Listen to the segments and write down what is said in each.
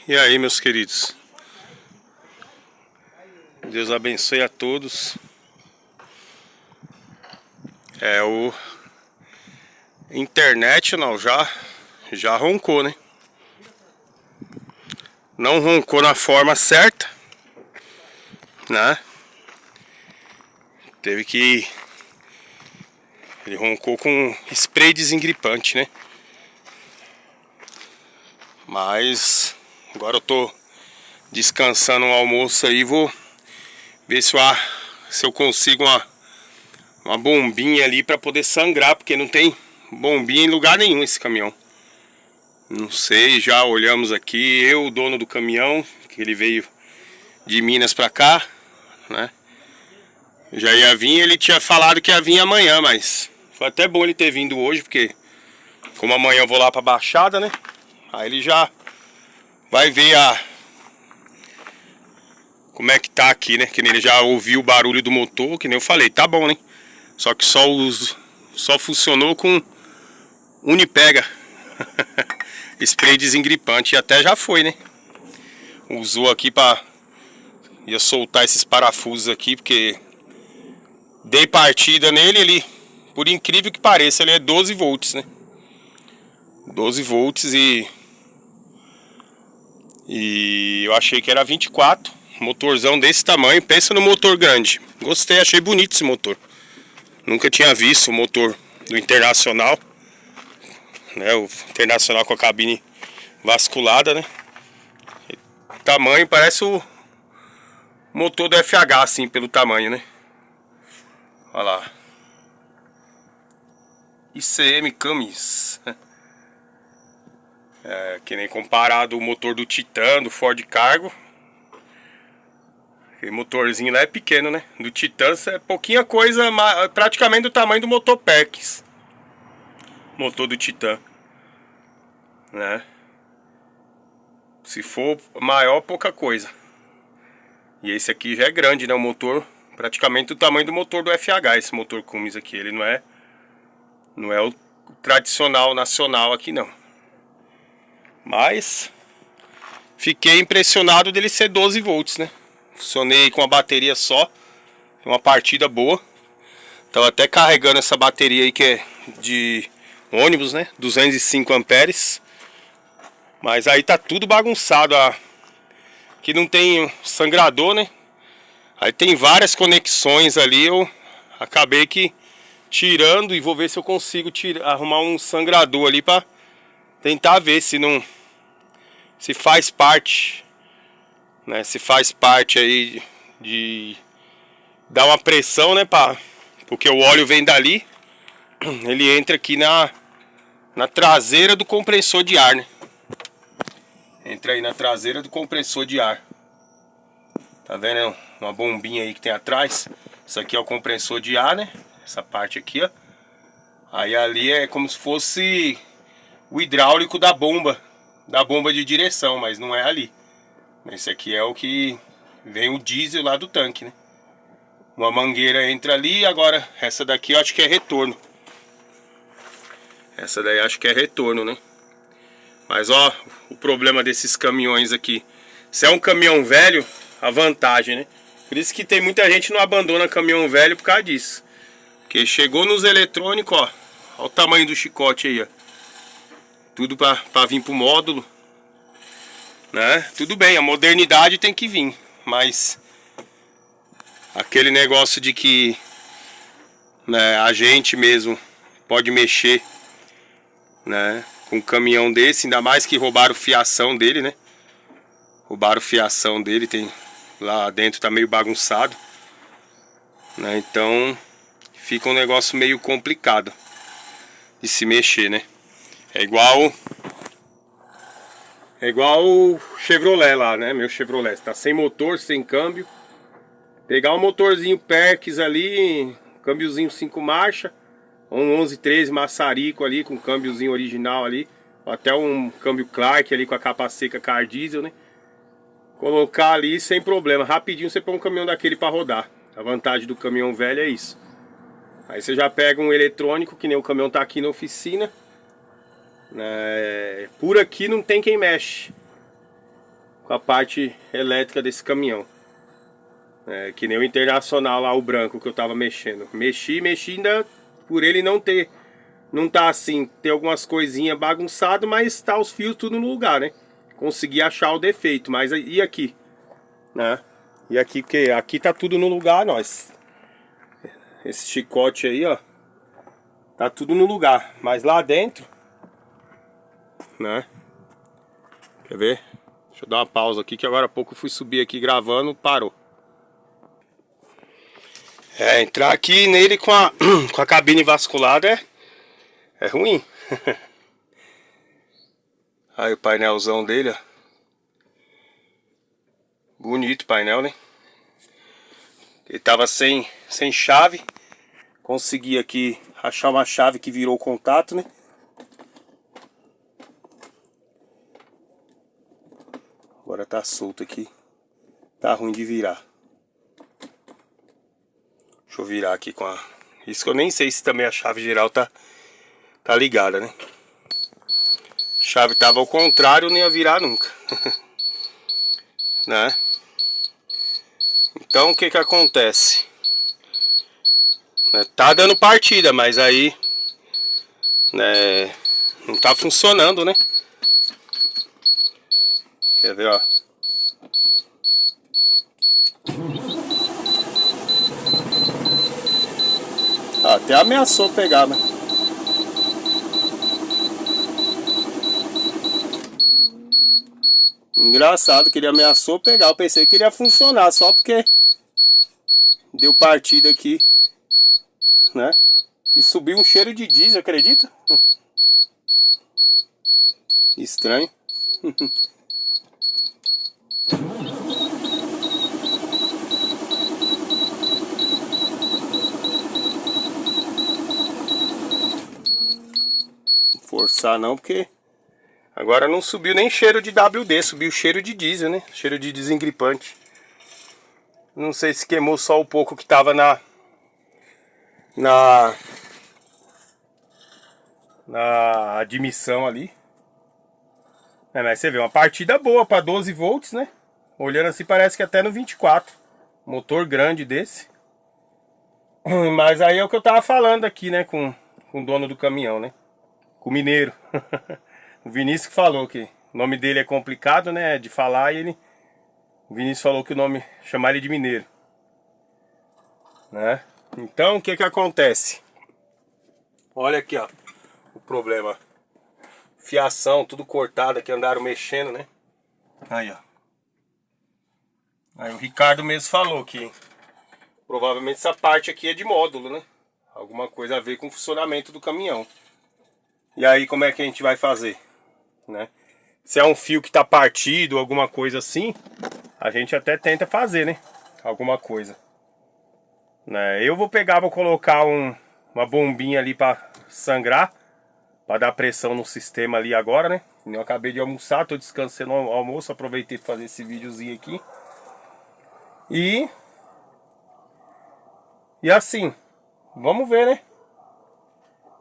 E aí, meus queridos, Deus abençoe a todos. O International já roncou, né? Não roncou na forma certa, né? Ele roncou com spray desengripante, né? Mas agora eu tô descansando no almoço aí, vou ver se eu consigo uma bombinha ali pra poder sangrar, porque não tem bombinha em lugar nenhum esse caminhão. Não sei, já olhamos aqui, o dono do caminhão, que ele veio de Minas pra cá, né? Já ia vir, ele tinha falado que ia vir amanhã, mas foi até bom ele ter vindo hoje, porque como amanhã eu vou lá pra Baixada, né? Aí ele já vai ver como é que tá aqui, né? Que nem ele já ouviu o barulho do motor, que nem eu falei, tá bom, né? Só que só funcionou com Unipega. Spray desengripante, e até já foi, né? Usou aqui ia soltar esses parafusos aqui, porque dei partida nele, por incrível que pareça, ele é 12 volts, né? 12 volts e eu achei que era 24. Motorzão desse tamanho, pensa no motor grande. Gostei, achei bonito esse motor. Nunca tinha visto o motor do Internacional, né? O Internacional com a cabine vasculada, né? O tamanho parece o motor do FH, assim, pelo tamanho, né? Olha lá. ICM Cummins. Que nem comparado o motor do Titan, do Ford Cargo. O motorzinho lá é pequeno, né? Do Titan é pouquinha coisa, praticamente do tamanho do motor Perkins. Motor do Titan, né? Se for maior, pouca coisa. E esse aqui já é grande, né? O motor praticamente do tamanho do motor do FH. Esse motor Cummins aqui, ele não é o tradicional nacional aqui, não. Mas fiquei impressionado dele ser 12 volts, né? Funcionei com a bateria só, uma partida boa. Tava até carregando essa bateria aí que é de ônibus, né? 205 amperes. Mas aí tá tudo bagunçado. Aqui não tem sangrador, né? Aí tem várias conexões ali. Eu acabei que tirando e vou ver se eu consigo arrumar um sangrador ali pra tentar ver se faz parte, né? Se faz parte aí de dar uma pressão, né? Porque o óleo vem dali, ele entra aqui na traseira do compressor de ar, né? Entra aí na traseira do compressor de ar. Tá vendo? Uma bombinha aí que tem atrás. Isso aqui é o compressor de ar, né? Essa parte aqui, ó. Aí ali é como se fosse o hidráulico da bomba de direção, mas não é ali. Esse aqui é o que vem o diesel lá do tanque, né? Uma mangueira entra ali, agora essa daqui eu acho que é retorno. Essa daí eu acho que é retorno, né? Mas ó, o problema desses caminhões aqui. Se é um caminhão velho, a vantagem, né? Por isso que tem muita gente que não abandona caminhão velho por causa disso. Porque chegou nos eletrônicos, ó. Olha o tamanho do chicote aí, ó. Tudo pra vir pro módulo, né? Tudo bem, a modernidade tem que vir. Mas aquele negócio de que, né, a gente mesmo pode mexer, né, com um caminhão desse, ainda mais que roubaram fiação dele, né? Roubaram fiação dele, tem lá dentro, tá meio bagunçado, né? Então fica um negócio meio complicado de se mexer, né? É igual o Chevrolet lá, né? Meu Chevrolet tá sem motor, sem câmbio. Pegar um motorzinho Perkins ali, câmbiozinho 5 marchas, um 1113 maçarico ali com câmbiozinho original ali, até um câmbio Clark ali com a capa seca car diesel, né? Colocar ali sem problema, rapidinho você põe um caminhão daquele para rodar. A vantagem do caminhão velho é isso. Aí você já pega um eletrônico, que nem o caminhão tá aqui na oficina, né? Por aqui não tem quem mexe, com a parte elétrica desse caminhão. Que nem o Internacional lá, o branco que eu tava mexendo. Mexi ainda por ele não tá assim, tem algumas coisinhas bagunçadas, mas tá os fios tudo no lugar, né? Consegui achar o defeito, mas e aqui? Né? E aqui, porque aqui tá tudo no lugar, nós. Esse chicote aí, ó. Tá tudo no lugar, mas lá dentro, né? Quer ver? Deixa eu dar uma pausa aqui, que agora há pouco eu fui subir aqui gravando, parou. Entrar aqui nele com a cabine vasculada é ruim. Aí o painelzão dele, ó. Bonito o painel, né? Ele tava sem chave. Consegui aqui achar uma chave que virou o contato, né? Agora tá solto aqui. Tá ruim de virar. Deixa eu virar aqui com a... Isso que eu nem sei se também a chave geral tá ligada, né? A chave tava ao contrário, não ia virar nunca. Né? Então o que que acontece? Tá dando partida, mas aí não tá funcionando, né? Quer ver, ó? Até ameaçou pegar, mas... Engraçado que ele ameaçou pegar. Eu pensei que ele ia funcionar só porque deu partida aqui, né? E subiu um cheiro de diesel, acredita? Estranho. Forçar não, porque agora não subiu nem cheiro de WD, subiu cheiro de diesel, né? Cheiro de desengripante. Não sei se queimou só o pouco que tava na admissão ali. Mas você vê, uma partida boa para 12 volts, né? Olhando assim parece que até no 24. Motor grande desse. Mas aí é o que eu tava falando aqui, né? Com o dono do caminhão, né? Com o mineiro. O Vinícius que falou que o nome dele é complicado, né? De falar e o Vinícius falou que o nome... Chamar ele de mineiro. Né? Então o que que acontece? Olha aqui, ó. O problema. Fiação, tudo cortado aqui, andaram mexendo, né? Aí, ó. Aí o Ricardo mesmo falou que provavelmente essa parte aqui é de módulo, né? Alguma coisa a ver com o funcionamento do caminhão. E aí como é que a gente vai fazer? Né? Se é um fio que tá partido, alguma coisa assim, a gente até tenta fazer, né? Alguma coisa. Né? Eu vou pegar, vou colocar uma bombinha ali pra sangrar. Pra dar pressão no sistema ali agora, né? Eu acabei de almoçar, tô descansando no almoço. Aproveitei pra fazer esse videozinho aqui. E assim, vamos ver, né?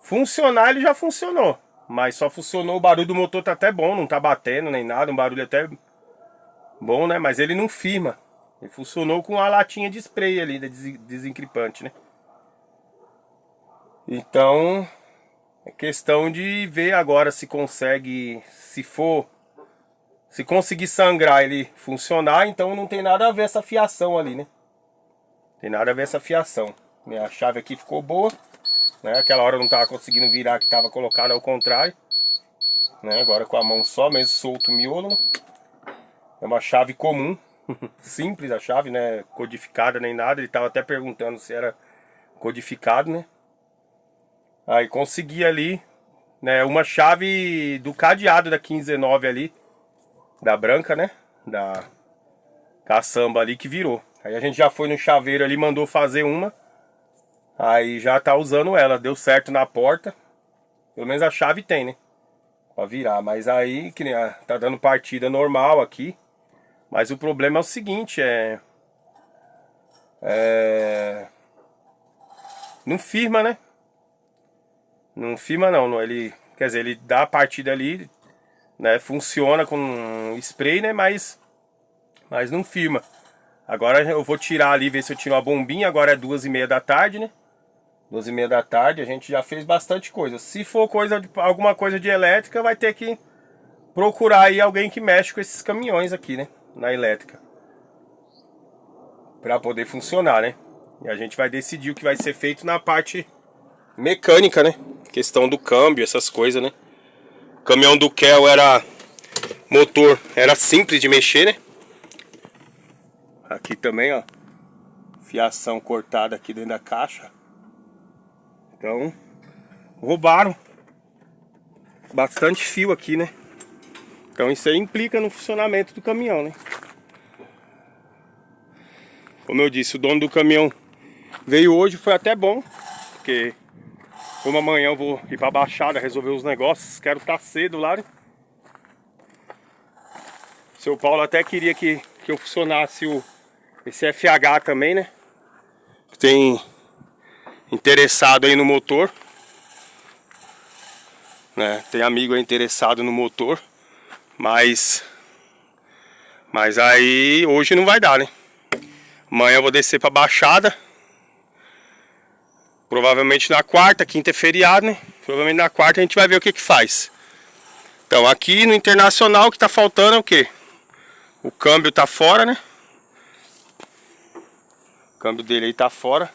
Funcionar ele já funcionou. Mas só funcionou, o barulho do motor tá até bom. Não tá batendo nem nada, um barulho até bom, né? Mas ele não firma. Ele funcionou com a latinha de spray ali, desencripante, né? Então... é questão de ver agora se consegue, se conseguir sangrar ele funcionar, então não tem nada a ver essa fiação ali, né? Tem nada a ver essa fiação. Minha chave aqui ficou boa, né? Aquela hora eu não tava conseguindo virar, que tava colocado ao contrário, né? Agora com a mão só, mesmo solto o miolo, né? É uma chave comum, simples a chave, né? Codificada nem nada, ele tava até perguntando se era codificado, né? Aí consegui ali, né, uma chave do cadeado da 1519 ali, da branca, né, da caçamba ali que virou. Aí a gente já foi no chaveiro ali, mandou fazer uma, aí já tá usando ela, deu certo na porta, pelo menos a chave tem, né, pra virar. Mas aí, que nem tá dando partida normal aqui, mas o problema é o seguinte, não firma, né. Não firma não, ele, quer dizer, ele dá a partida ali, né, funciona com spray, né, mas mas não firma. Agora eu vou tirar ali, ver se eu tiro uma bombinha. Agora é 2h30 da tarde, né? 2h30 da tarde, a gente já fez bastante coisa. Se for alguma coisa de elétrica, vai ter que procurar aí alguém que mexe com esses caminhões aqui, né? Na elétrica. Pra poder funcionar, né? E a gente vai decidir o que vai ser feito na parte mecânica, né? Questão do câmbio, essas coisas, né? O caminhão do Kel era... motor era simples de mexer, né? Aqui também, ó. Fiação cortada aqui dentro da caixa. Então, roubaram bastante fio aqui, né? Então isso aí implica no funcionamento do caminhão, né? Como eu disse, o dono do caminhão veio hoje, foi até bom. Porque como amanhã eu vou ir pra Baixada resolver os negócios, quero estar cedo lá, né? O seu Paulo até queria que eu funcionasse esse FH também, né? Tem interessado aí no motor, né? Tem amigo aí interessado no motor, mas aí hoje não vai dar, né? Amanhã eu vou descer pra Baixada. Provavelmente na quarta, quinta é feriado, né? Provavelmente na quarta a gente vai ver o que faz. Então aqui no Internacional o que tá faltando é o quê? O câmbio tá fora, né? O câmbio dele aí tá fora.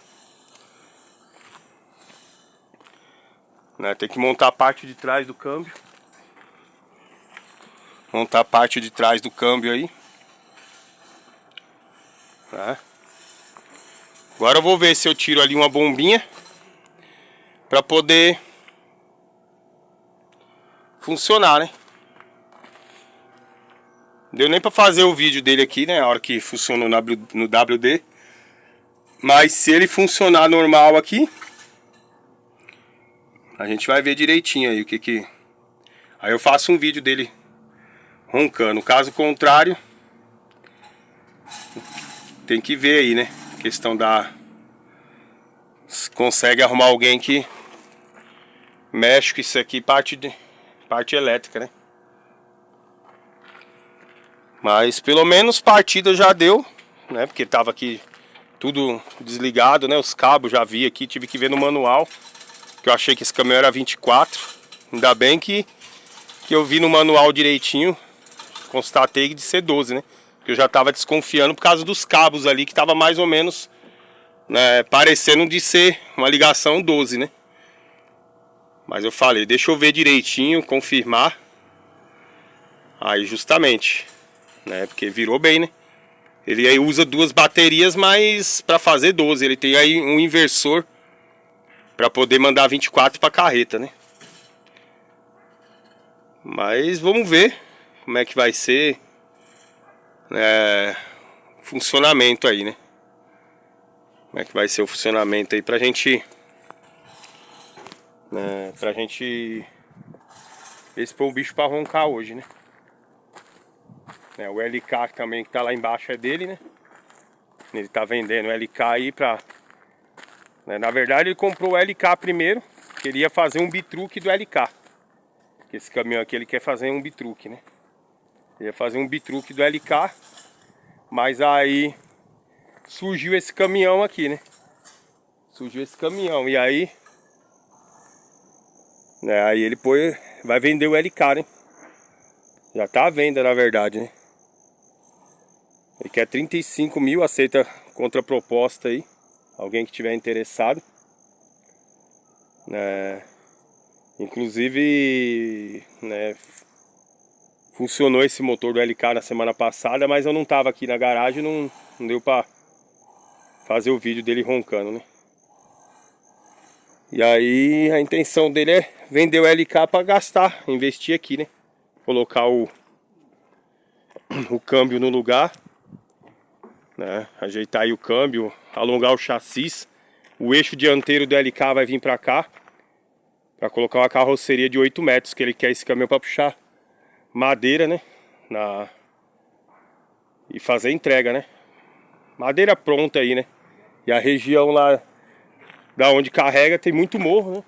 Né? Tem que montar a parte de trás do câmbio. Montar a parte de trás do câmbio aí. Tá? Agora eu vou ver se eu tiro ali uma bombinha pra poder funcionar, né? Deu nem pra fazer o vídeo dele aqui, né? A hora que funcionou no WD. Mas se ele funcionar normal aqui, a gente vai ver direitinho aí o que. Aí eu faço um vídeo dele roncando. Caso contrário, tem que ver aí, né? Questão da... Se consegue arrumar alguém que mexe com isso aqui, parte elétrica, né? Mas pelo menos partida já deu, né? Porque tava aqui tudo desligado, né? Os cabos já vi aqui, tive que ver no manual. Que eu achei que esse caminhão era 24. Ainda bem que eu vi no manual direitinho. Constatei de ser 12, né? Porque eu já tava desconfiando por causa dos cabos ali, que tava mais ou menos, né, parecendo de ser uma ligação 12, né? Mas eu falei, deixa eu ver direitinho, confirmar. Aí justamente, né? Porque virou bem, né? Ele aí usa 2 baterias, mas para fazer 12. Ele tem aí um inversor para poder mandar 24 para carreta, né? Mas vamos ver como é que vai ser funcionamento aí, né? Como é que vai ser o funcionamento aí pra gente, né, pra gente ver se põe o bicho pra roncar hoje, né? O LK também que tá lá embaixo é dele, né? Ele tá vendendo o LK aí pra... Na verdade ele comprou o LK primeiro, queria fazer um bitruque do LK. Esse caminhão aqui ele quer fazer um bitruque, né? Ele ia fazer um bitruque do LK, mas aí surgiu esse caminhão aqui, né? Surgiu esse caminhão e aí... aí ele vai vender o LK, né? Já tá à venda na verdade, né? Ele quer 35 mil, aceita contraproposta aí. Alguém que tiver interessado. Inclusive, funcionou esse motor do LK na semana passada, mas eu não tava aqui na garagem, não deu pra fazer o vídeo dele roncando, né? E aí a intenção dele é vender o LK pra gastar, investir aqui, né? Colocar o câmbio no lugar, né? Ajeitar aí o câmbio, alongar o chassi. O eixo dianteiro do LK vai vir pra cá, pra colocar uma carroceria de 8 metros, que ele quer esse caminhão pra puxar madeira, né? E fazer entrega, né? Madeira pronta aí, né? E a região lá da onde carrega tem muito morro, né?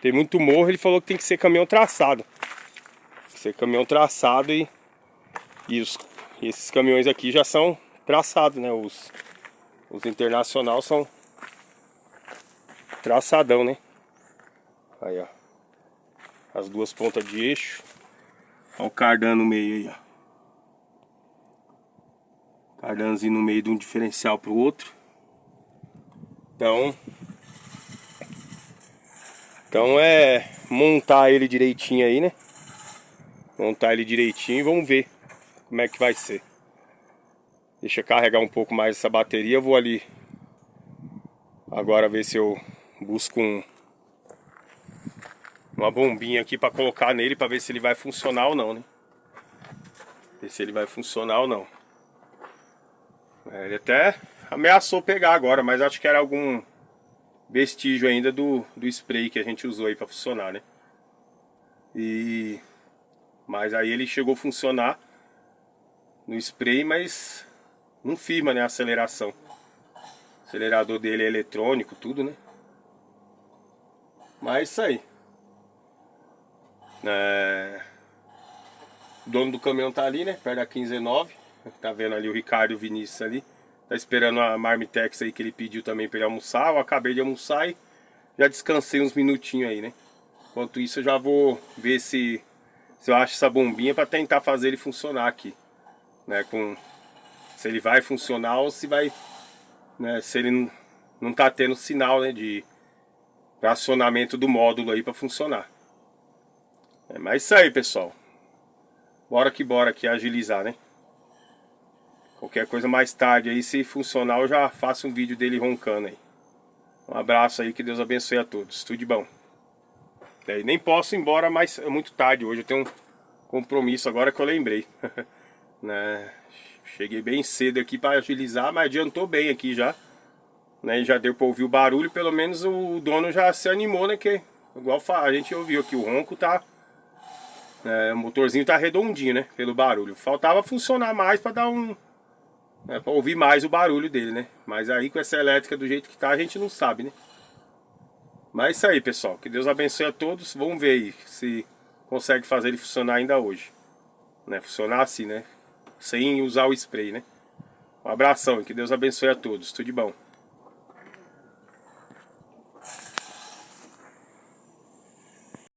Tem muito morro, ele falou que tem que ser caminhão traçado. Tem que ser caminhão traçado e E esses caminhões aqui já são traçados, né? Os internacional são traçadão, né? Aí, ó. As duas pontas de eixo. Olha o cardan no meio aí, ó. Cardanzinho no meio de um diferencial pro outro. Então é montar ele direitinho aí, né? Montar ele direitinho e vamos ver como é que vai ser. Deixa eu carregar um pouco mais essa bateria. Eu vou ali agora ver se eu busco uma bombinha aqui pra colocar nele, pra ver se ele vai funcionar ou não, né? Ver se ele vai funcionar ou não. Ele até ameaçou pegar agora, mas acho que era algum vestígio ainda do spray que a gente usou aí pra funcionar, né? Mas aí ele chegou a funcionar no spray, mas não firma, né, a aceleração. O acelerador dele é eletrônico, tudo, né? Mas isso aí. O dono do caminhão tá ali, né? Perto da 1519. Tá vendo ali o Ricardo e o Vinícius ali. Tá esperando a Marmitex aí que ele pediu também pra ele almoçar. Eu acabei de almoçar e já descansei uns minutinhos aí, né? Enquanto isso eu já vou ver se eu acho essa bombinha pra tentar fazer ele funcionar aqui, né? Se ele vai funcionar ou se vai, né? Se ele não tá tendo sinal, né? De acionamento do módulo aí pra funcionar. Mas isso aí, pessoal. Bora aqui agilizar, né? Qualquer coisa mais tarde aí, se funcionar, eu já faço um vídeo dele roncando aí. Um abraço aí, que Deus abençoe a todos. Tudo de bom. Nem posso ir embora, mas é muito tarde hoje. Eu tenho um compromisso agora que eu lembrei. Né? Cheguei bem cedo aqui para agilizar, mas adiantou bem aqui já. Né? Já deu para ouvir o barulho, pelo menos o dono já se animou, né? Que, igual a gente ouviu aqui, o ronco tá... o motorzinho tá redondinho, né? Pelo barulho. Faltava funcionar mais para dar um... pra ouvir mais o barulho dele, né? Mas aí com essa elétrica do jeito que tá, a gente não sabe, né? Mas é isso aí, pessoal. Que Deus abençoe a todos. Vamos ver aí se consegue fazer ele funcionar ainda hoje. Né? Funcionar assim, né? Sem usar o spray, né? Um abração e que Deus abençoe a todos. Tudo de bom.